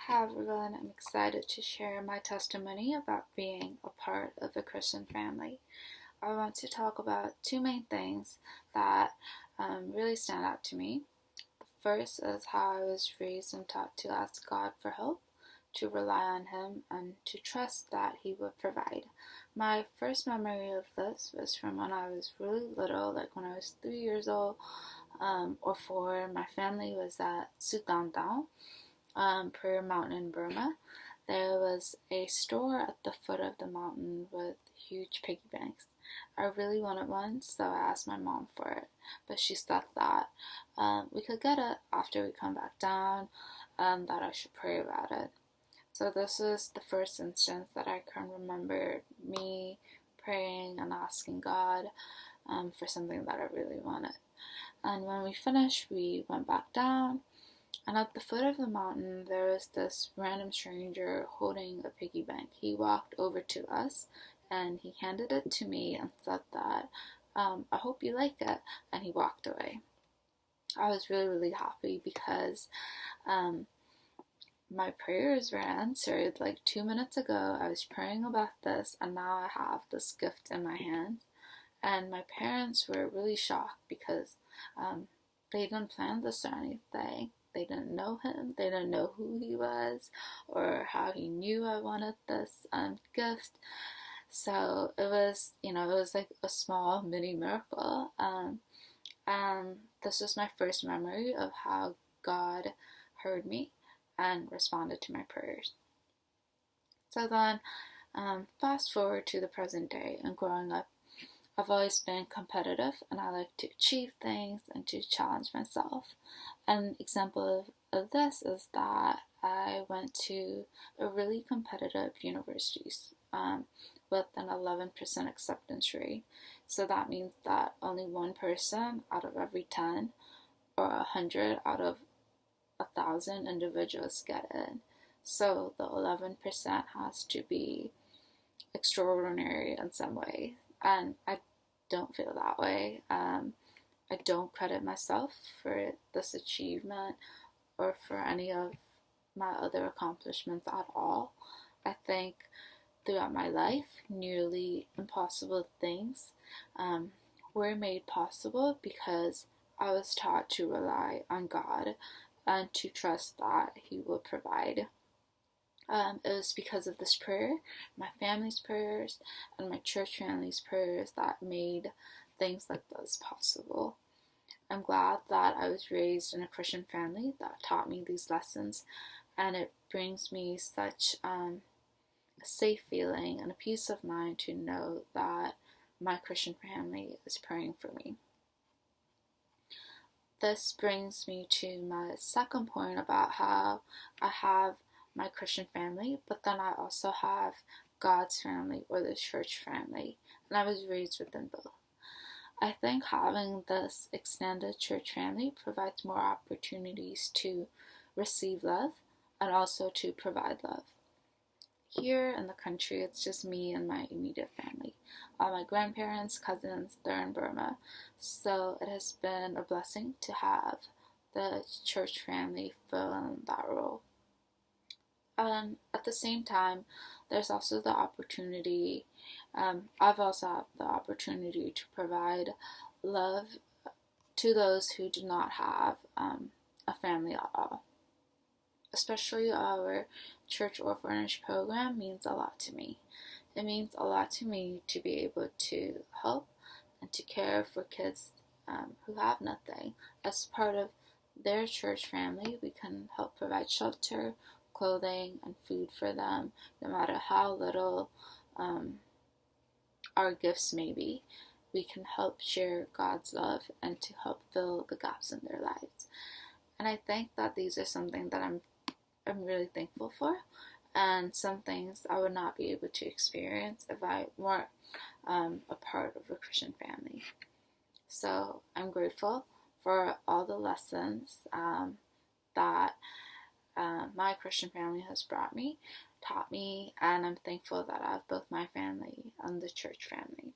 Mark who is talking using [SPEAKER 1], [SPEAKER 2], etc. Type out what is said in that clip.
[SPEAKER 1] Hi everyone, I'm excited to share my testimony about being a part of a Christian family. I want to talk about two main things that really stand out to me. The first is how I was raised and taught to ask God for help, to rely on Him, and to trust that He would provide. My first memory of this was from when I was really little, like when I was 3 years old or 4. My family was at Sutantao, Prayer Mountain in Burma. There was a store at the foot of the mountain with huge piggy banks. I really wanted one, so I asked my mom for it, but she said that we could get it after we come back down, that I should pray about it. So this is the first instance that I can remember me praying and asking God for something that I really wanted. And when we finished, we went back down. And at the foot of the mountain, there was this random stranger holding a piggy bank. He walked over to us and he handed it to me and said that, I hope you like it. And he walked away. I was really, really happy because my prayers were answered. Like 2 minutes ago, I was praying about this, and now I have this gift in my hand. And my parents were really shocked because they didn't plan this or anything. They didn't know him. They didn't know who he was or how he knew I wanted this gift. So it was, it was like a small mini miracle. And this was my first memory of how God heard me and responded to my prayers. So then, fast forward to the present day, and growing up, I've always been competitive and I like to achieve things and to challenge myself. An example of this is that I went to a really competitive university with an 11% acceptance rate. So that means that only one person out of every 10 or 100 out of 1,000 individuals get in. So the 11% has to be extraordinary in some way. And I don't feel that way. I don't credit myself for this achievement or for any of my other accomplishments at all. I think throughout my life, nearly impossible things were made possible because I was taught to rely on God and to trust that He will provide. It was because of this prayer, my family's prayers, and my church family's prayers that made things like this possible. I'm glad that I was raised in a Christian family that taught me these lessons, and it brings me such a safe feeling and a peace of mind to know that my Christian family is praying for me. This brings me to my second point about how I have my Christian family, but then I also have God's family or the church family, and I was raised within both. I think having this extended church family provides more opportunities to receive love and also to provide love. Here in the country, it's just me and my immediate family. All my grandparents, cousins, they're in Burma. So it has been a blessing to have the church family fill in that role. At the same time, there's also the opportunity, I've also had the opportunity to provide love to those who do not have a family at all. Especially our church orphanage program means a lot to me. It means a lot to me to be able to help and to care for kids who have nothing. As part of their church family, we can help provide shelter, clothing, and food for them, no matter how little our gifts may be. We can help share God's love and to help fill the gaps in their lives. And I think that these are something that I'm really thankful for, and some things I would not be able to experience if I weren't a part of a Christian family. So I'm grateful for all the lessons that my Christian family has taught me, and I'm thankful that I have both my family and the church family.